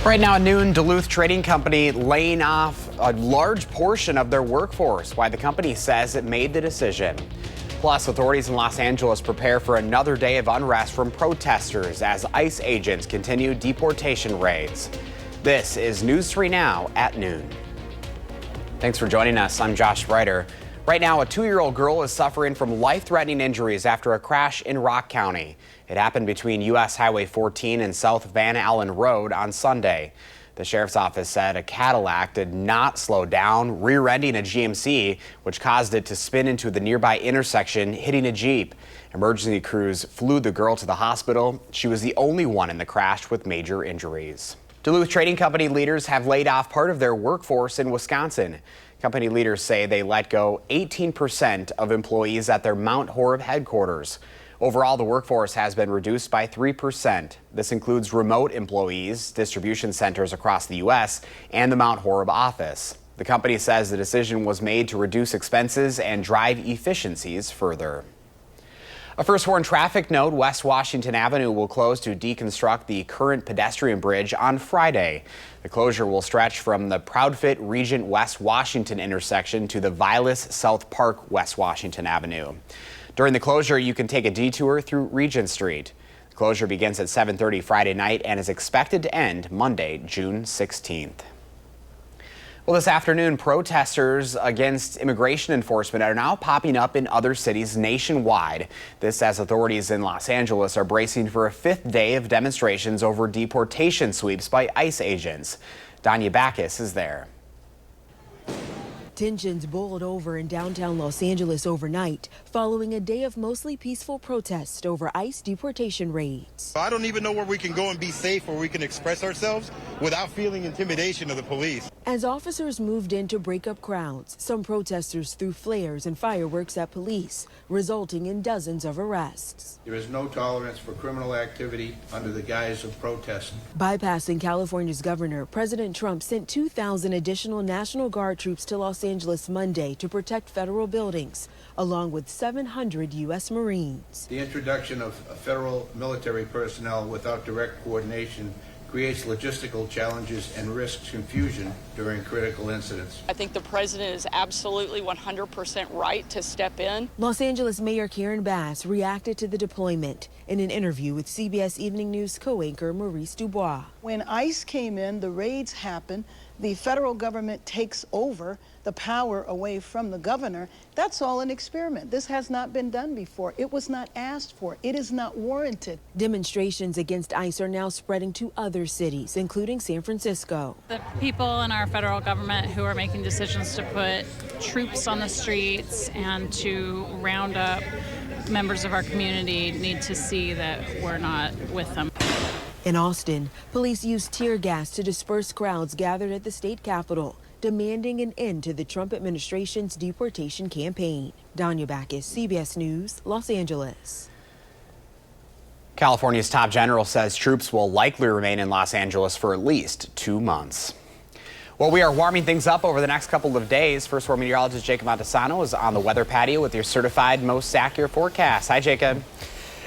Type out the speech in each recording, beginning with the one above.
Right now at noon, Duluth Trading Company laying off a large portion of their workforce. Why the company says it made the decision. Plus, authorities in Los Angeles prepare for another day of unrest from protesters as ICE agents continue deportation raids. This is News 3 Now at noon. Thanks for joining us. I'm Josh Ryder. Right now, a 2-year-old girl is suffering from life-threatening injuries after a crash in Rock County. It happened between U.S. Highway 14 and South Van Allen Road on Sunday. The sheriff's office said a Cadillac did not slow down, rear-ending a GMC, which caused it to spin into the nearby intersection, hitting a Jeep. Emergency crews flew the girl to the hospital. She was the only one in the crash with major injuries. Duluth Trading Company leaders have laid off part of their workforce in Wisconsin. Company leaders say they let go 18% of employees at their Mount Horeb headquarters. Overall, the workforce has been reduced by 3%. This includes remote employees, distribution centers across the U.S., and the Mount Horeb office. The company says the decision was made to reduce expenses and drive efficiencies further. A first warn traffic note, West Washington Avenue will close to deconstruct the current pedestrian bridge on Friday. The closure will stretch from the Proudfit Regent West Washington intersection to the Vilas South Park West Washington Avenue. During the closure, you can take a detour through Regent Street. The closure begins at 7:30 Friday night and is expected to end Monday, June 16th. Well, this afternoon, protesters against immigration enforcement are now popping up in other cities nationwide. This as authorities in Los Angeles are bracing for a 5th day of demonstrations over deportation sweeps by ICE agents. Danya Backus is there. Tensions boiled over in downtown Los Angeles overnight following a day of mostly peaceful protests over ICE deportation raids. I don't even know where we can go and be safe, where we can express ourselves without feeling intimidation of the police. As officers moved in to break up crowds, some protesters threw flares and fireworks at police, resulting in dozens of arrests. There is no tolerance for criminal activity under the guise of protest. Bypassing California's governor, President Trump sent 2,000 additional National Guard troops to Los Angeles Monday to protect federal buildings, along with 700 U.S. Marines. The introduction of federal military personnel without direct coordination creates logistical challenges and risks confusion during critical incidents. I think the president is absolutely 100% right to step in. Los Angeles Mayor Karen Bass reacted to the deployment in an interview with CBS Evening News co-anchor Maurice Dubois. When ICE came in, the raids happened, the federal government takes over the power away from the governor. That's all an experiment. This has not been done before. It was not asked for. It is not warranted. Demonstrations against ICE are now spreading to other cities, including San Francisco. The people in our federal government who are making decisions to put troops on the streets and to round up members of our community need to see that we're not with them. In Austin, police used tear gas to disperse crowds gathered at the state capitol, demanding an end to the Trump administration's deportation campaign. Danya Backus, CBS News, Los Angeles. California's top general says troops will likely remain in Los Angeles for at least 2 months. Well, we are warming things up over the next couple of days. First Warn meteorologist Jacob Montesano is on the weather patio with your certified most accurate forecast. Hi, Jacob.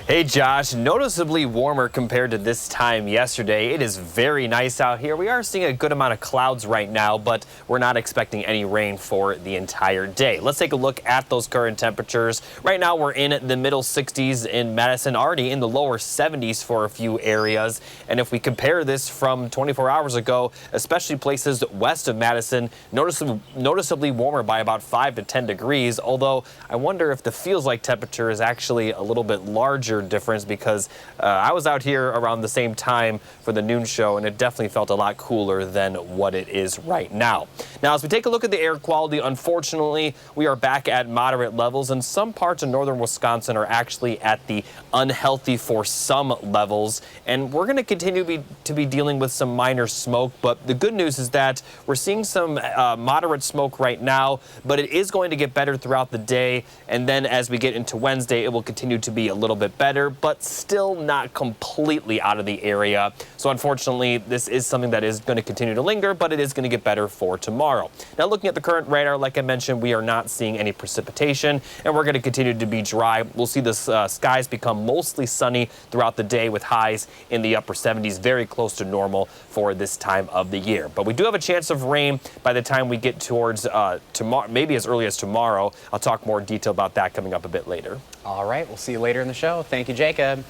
Hey Josh, noticeably warmer compared to this time yesterday. It is very nice out here. We are seeing a good amount of clouds right now, but we're not expecting any rain for the entire day. Let's take a look at those current temperatures. Right now we're in the middle 60s in Madison, already in the lower 70s for a few areas. And if we compare this from 24 hours ago, especially places west of Madison, noticeably warmer by about 5 to 10 degrees. Although I wonder if the feels like temperature is actually a little bit larger difference, because I was out here around the same time for the noon show and it definitely felt a lot cooler than what it is right now. Now, as we take a look at the air quality, unfortunately, we are back at moderate levels, and some parts of northern Wisconsin are actually at the unhealthy for some levels, and we're going to continue to be dealing with some minor smoke. But the good news is that we're seeing some moderate smoke right now, but it is going to get better throughout the day, and then as we get into Wednesday, it will continue to be a little bit better. better, but still not completely out of the area. So unfortunately, this is something that is going to continue to linger, but it is going to get better for tomorrow. Now, looking at the current radar, like I mentioned, we are not seeing any precipitation, and we're going to continue to be dry. We'll see the skies become mostly sunny throughout the day with highs in the upper 70s, very close to normal for this time of the year. But we do have a chance of rain by the time we get towards tomorrow, maybe as early as tomorrow. I'll talk more detail about that coming up a bit later. All right, we'll see you later in the show. Thank you, Jacob.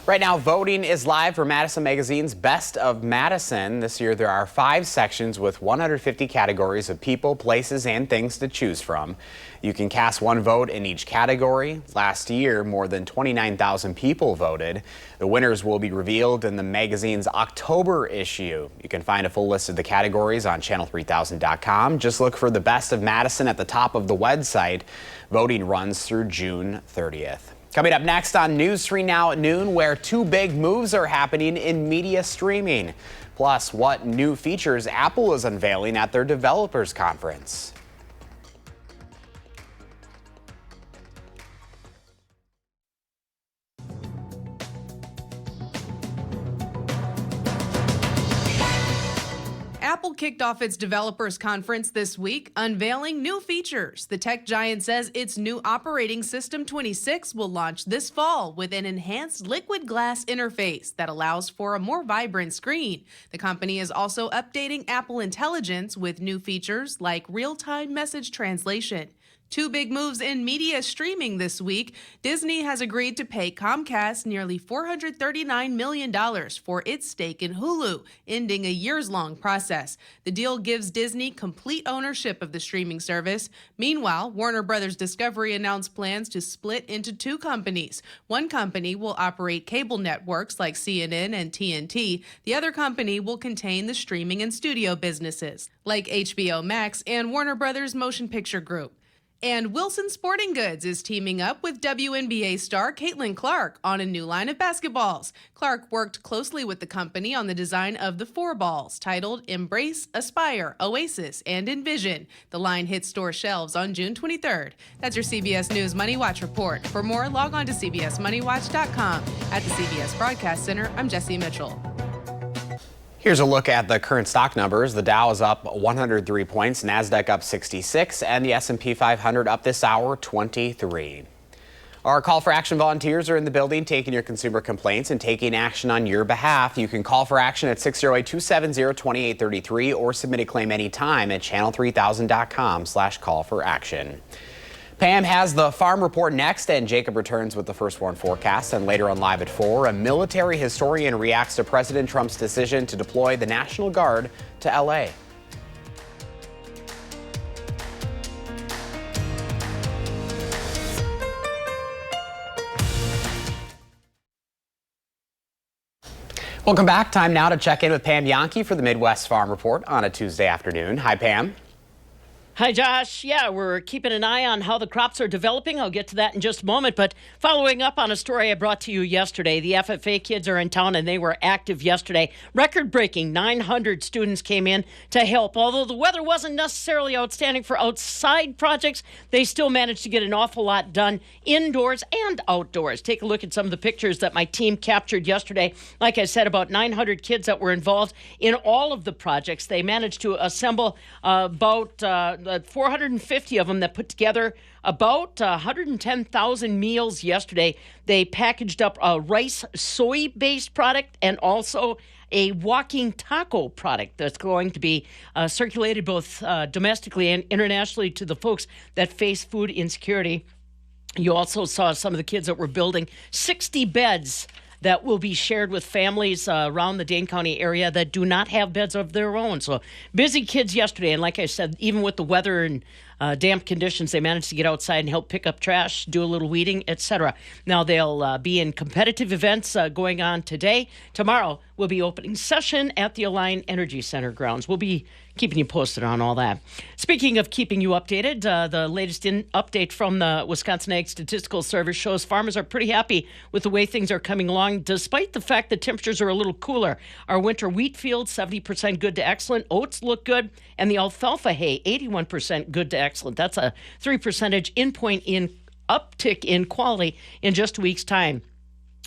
Right now, voting is live for Madison Magazine's Best of Madison. This year, there are 5 sections with 150 categories of people, places, and things to choose from. You can cast 1 vote in each category. Last year, more than 29,000 people voted. The winners will be revealed in the magazine's October issue. You can find a full list of the categories on channel3000.com. Just look for the Best of Madison at the top of the website. Voting runs through June 30th. Coming up next on News 3 Now at noon, where 2 big moves are happening in media streaming. Plus, what new features Apple is unveiling at their developers conference. Apple kicked off its developers conference this week, unveiling new features. The tech giant says its new operating system 26 will launch this fall with an enhanced liquid glass interface that allows for a more vibrant screen. The company is also updating Apple Intelligence with new features like real-time message translation. 2 big moves in media streaming this week. Disney has agreed to pay Comcast nearly $439 million for its stake in Hulu, ending a years-long process. The deal gives Disney complete ownership of the streaming service. Meanwhile, Warner Bros. Discovery announced plans to split into 2 companies. One company will operate cable networks like CNN and TNT. The other company will contain the streaming and studio businesses, like HBO Max and Warner Bros. Motion Picture Group. And Wilson Sporting Goods is teaming up with WNBA star Caitlin Clark on a new line of basketballs. Clark worked closely with the company on the design of the 4 balls, titled Embrace, Aspire, Oasis, and Envision. The line hit store shelves on June 23rd. That's your CBS News Money Watch report. For more, log on to cbsmoneywatch.com. At the CBS Broadcast Center, I'm Jesse Mitchell. Here's a look at the current stock numbers. The Dow is up 103 points, NASDAQ up 66, and the S&P 500 up this hour 23. Our call for action volunteers are in the building taking your consumer complaints and taking action on your behalf. You can call for action at 608-270-2833 or submit a claim anytime at channel3000.com/call-for-action. Pam has the farm report next, and Jacob returns with the first warn forecast. And later on Live at 4, a military historian reacts to President Trump's decision to deploy the National Guard to L.A. Welcome back. Time now to check in with Pam Yankee for the Midwest Farm Report on a Tuesday afternoon. Hi, Pam. Hi, Josh. Yeah, we're keeping an eye on how the crops are developing. I'll get to that in just a moment. But following up on a story I brought to you yesterday, the FFA kids are in town and they were active yesterday. Record-breaking 900 students came in to help. Although the weather wasn't necessarily outstanding for outside projects, they still managed to get an awful lot done indoors and outdoors. Take a look at some of the pictures that my team captured yesterday. Like I said, about 900 kids that were involved in all of the projects. They managed to assemble about 450 of them that put together about 110,000 meals yesterday. They packaged up a rice soy-based product and also a walking taco product that's going to be circulated both domestically and internationally to the folks that face food insecurity. You also saw some of the kids that were building 60 beds that will be shared with families around the Dane County area that do not have beds of their own. So busy kids yesterday. And like I said, even with the weather and damp conditions, they managed to get outside and help pick up trash, do a little weeding, etc. Now they'll be in competitive events going on today. Tomorrow will be opening session at the Align Energy Center grounds. We'll be keeping you posted on all that. Speaking of keeping you updated, the latest update from the Wisconsin Ag Statistical Service shows farmers are pretty happy with the way things are coming along, despite the fact that temperatures are a little cooler. Our winter wheat field, 70% good to excellent. Oats look good. And the alfalfa hay, 81% good to excellent. That's a 3 percentage uptick in quality in just a week's time.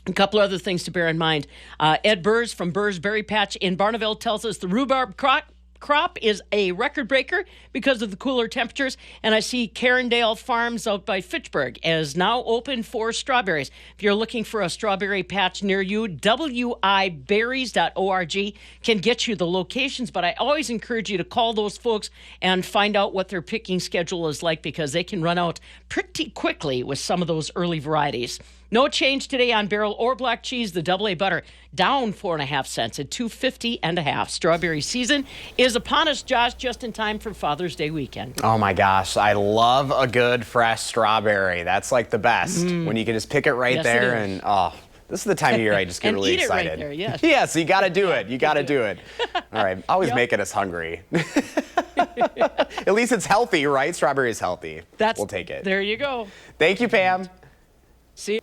A couple other things to bear in mind. Ed Burrs from Burrs Berry Patch in Barneville tells us the rhubarb crop is a record breaker because of the cooler temperatures. And I see Carindale Farms out by Fitchburg is now open for strawberries. If you're looking for a strawberry patch near you, wiberries.org can get you the locations. But I always encourage you to call those folks and find out what their picking schedule is like, because they can run out pretty quickly with some of those early varieties. No change today on barrel or black cheese. The AA butter down 4.5 cents at $2.50.5. Strawberry season is upon us, Josh, just in time for Father's Day weekend. Oh my gosh, I love a good fresh strawberry. That's like the best when you can just pick it right there, and this is the time of year I just get really excited. Right there, yes. Yeah, so you got to do it. You got to do it. All right, always making us hungry. At least it's healthy, right? Strawberry is healthy. We'll take it. There you go. Thank you, Pam. See you.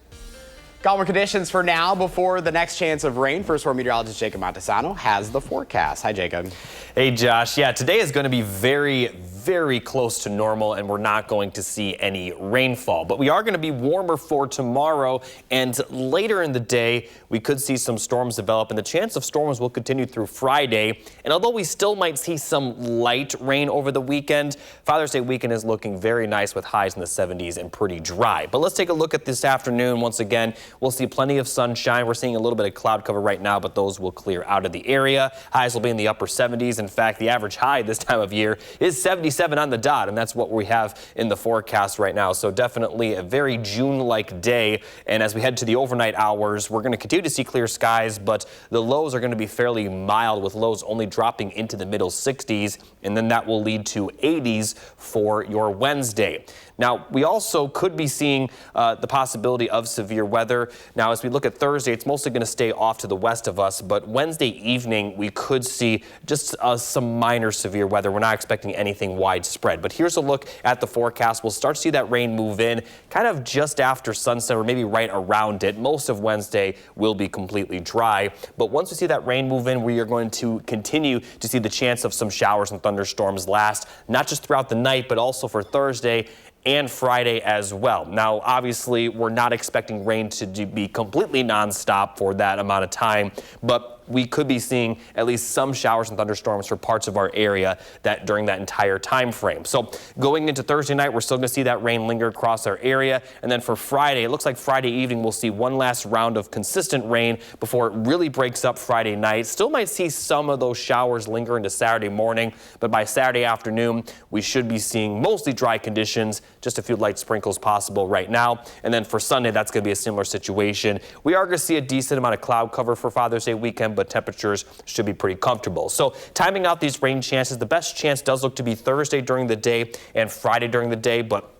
Calmer conditions for now before the next chance of rain. First Warn meteorologist Jacob Montesano has the forecast. Hi, Jacob. Hey, Josh. Yeah, today is going to be very close to normal, and we're not going to see any rainfall. But we are going to be warmer for tomorrow, and later in the day, we could see some storms develop, and the chance of storms will continue through Friday. And although we still might see some light rain over the weekend, Father's Day weekend is looking very nice with highs in the 70s and pretty dry. But let's take a look at this afternoon. Once again, we'll see plenty of sunshine. We're seeing a little bit of cloud cover right now, but those will clear out of the area. Highs will be in the upper 70s. In fact, the average high this time of year is 77 on the dot, and that's what we have in the forecast right now. So definitely a very June-like day. And as we head to the overnight hours, we're going to continue to see clear skies, but the lows are going to be fairly mild, with lows only dropping into the middle 60s, and then that will lead to 80s for your Wednesday. Now, we also could be seeing the possibility of severe weather. Now, as we look at Thursday, it's mostly going to stay off to the west of us, but Wednesday evening, we could see just some minor severe weather. We're not expecting anything widespread, but here's a look at the forecast. We'll start to see that rain move in kind of just after sunset, or maybe right around it. Most of Wednesday will be completely dry, but once we see that rain move in, we are going to continue to see the chance of some showers and thunderstorms last, not just throughout the night, but also for Thursday and Friday as well. Now, obviously, we're not expecting rain to be completely nonstop for that amount of time, but we could be seeing at least some showers and thunderstorms for parts of our area during that entire time frame. So going into Thursday night, we're still going to see that rain linger across our area. And then for Friday, it looks like Friday evening we'll see one last round of consistent rain before it really breaks up Friday night. Still might see some of those showers linger into Saturday morning, but by Saturday afternoon, we should be seeing mostly dry conditions, just a few light sprinkles possible right now. And then for Sunday, that's going to be a similar situation. We are going to see a decent amount of cloud cover for Father's Day weekend, but temperatures should be pretty comfortable. So timing out these rain chances, the best chance does look to be Thursday during the day and Friday during the day, but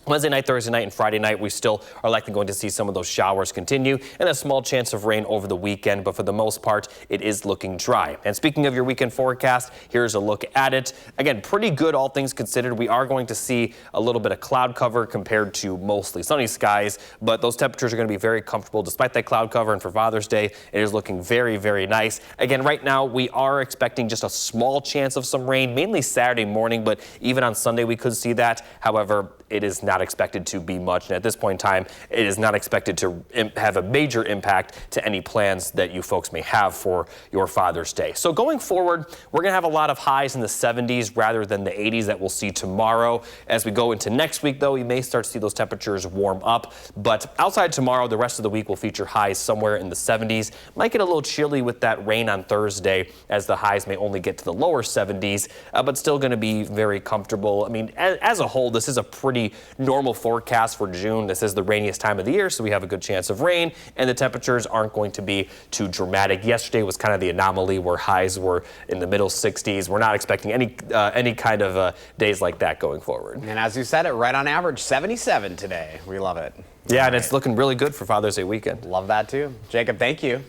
Wednesday night, Thursday night, and Friday night, we still are likely going to see some of those showers continue and a small chance of rain over the weekend. But for the most part, it is looking dry. And speaking of your weekend forecast, here's a look at it. Again, pretty good, all things considered. We are going to see a little bit of cloud cover compared to mostly sunny skies, but those temperatures are going to be very comfortable despite that cloud cover. And for Father's Day, it is looking very nice. Again, right now, we are expecting just a small chance of some rain, mainly Saturday morning, but even on Sunday, we could see that. However, it is not expected to be much, and at this point in time, it is not expected to have a major impact to any plans that you folks may have for your Father's Day. So going forward, we're going to have a lot of highs in the 70s rather than the 80s that we'll see tomorrow. As we go into next week, though, we may start to see those temperatures warm up, but outside tomorrow, the rest of the week will feature highs somewhere in the 70s. Might get a little chilly with that rain on Thursday, as the highs may only get to the lower 70s, but still going to be very comfortable. I mean, as a whole, this is a pretty normal forecast for June. This is the rainiest time of the year, so we have a good chance of rain, and the temperatures aren't going to be too dramatic. Yesterday was kind of the anomaly where highs were in the middle 60s. We're not expecting any kind of days like that going forward. And as you said, it right on average, 77 today. We love it. Yeah, and it's looking really good for Father's Day weekend. Love that too. Jacob, thank you.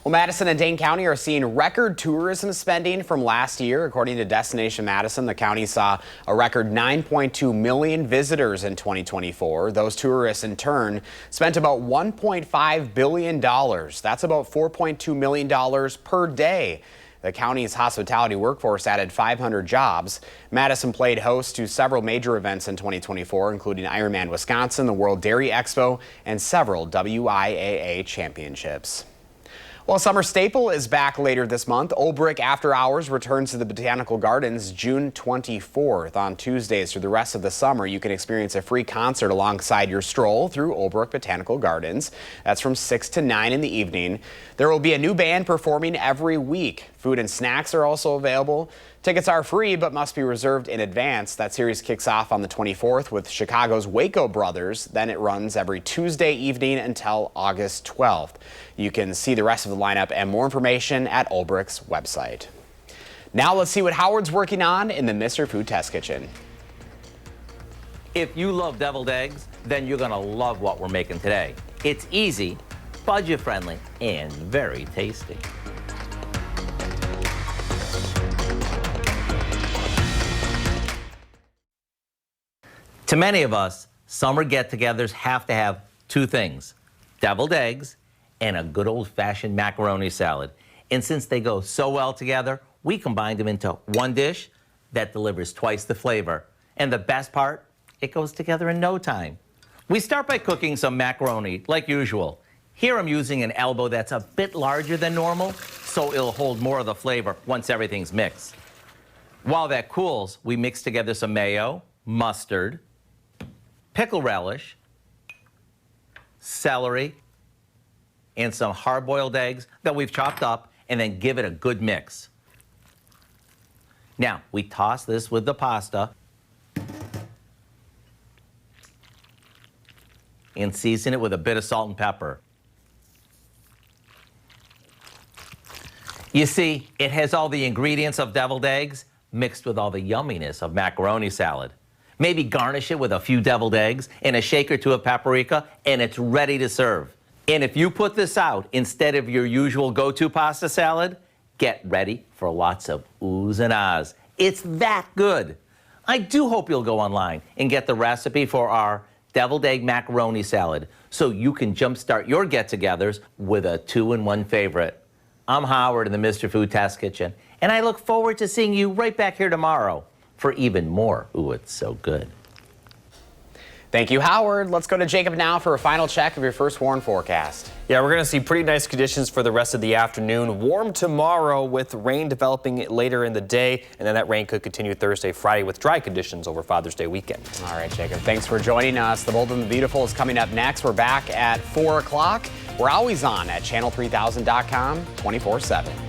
Well, Madison and Dane County are seeing record tourism spending from last year. According to Destination Madison, the county saw a record 9.2 million visitors in 2024. Those tourists, in turn, spent about $1.5 billion. That's about $4.2 million per day. The county's hospitality workforce added 500 jobs. Madison played host to several major events in 2024, including Ironman Wisconsin, the World Dairy Expo, and several WIAA championships. Well, summer staple is back later this month. Old Brick After Hours returns to the Botanical Gardens June 24th. On Tuesdays through the rest of the summer, you can experience a free concert alongside your stroll through Old Brick Botanical Gardens. That's from 6 to 9 in the evening. There will be a new band performing every week. Food and snacks are also available. Tickets are free but must be reserved in advance. That series kicks off on the 24th with Chicago's Waco Brothers. Then it runs every Tuesday evening until August 12th. You can see the rest of the lineup and more information at Old Brick's website. Now let's see what Howard's working on in the Mr. Food Test Kitchen. If you love deviled eggs, then you're gonna love what we're making today. It's easy, budget-friendly, and very tasty. To many of us, summer get-togethers have to have two things: deviled eggs and a good old-fashioned macaroni salad. And since they go so well together, we combined them into one dish that delivers twice the flavor. And the best part, it goes together in no time. We start by cooking some macaroni, like usual. Here I'm using an elbow that's a bit larger than normal, so it'll hold more of the flavor once everything's mixed. While that cools, we mix together some mayo, mustard, pickle relish, celery, and some hard-boiled eggs that we've chopped up, and then give it a good mix. Now, we toss this with the pasta and season it with a bit of salt and pepper. You see, it has all the ingredients of deviled eggs mixed with all the yumminess of macaroni salad. Maybe garnish it with a few deviled eggs and a shake or two of paprika, and it's ready to serve. And if you put this out instead of your usual go-to pasta salad, get ready for lots of oohs and ahs. It's that good. I do hope you'll go online and get the recipe for our deviled egg macaroni salad so you can jumpstart your get-togethers with a 2-in-1 favorite. I'm Howard in the Mr. Food Test Kitchen, and I look forward to seeing you right back here tomorrow for even more Ooh, It's So Good. Thank you, Howard. Let's go to Jacob now for a final check of your first warn forecast. Yeah, we're going to see pretty nice conditions for the rest of the afternoon. Warm tomorrow with rain developing later in the day, and then that rain could continue Thursday, Friday with dry conditions over Father's Day weekend. All right, Jacob, thanks for joining us. The Bold and the Beautiful is coming up next. We're back at 4 o'clock. We're always on at channel3000.com 24/7.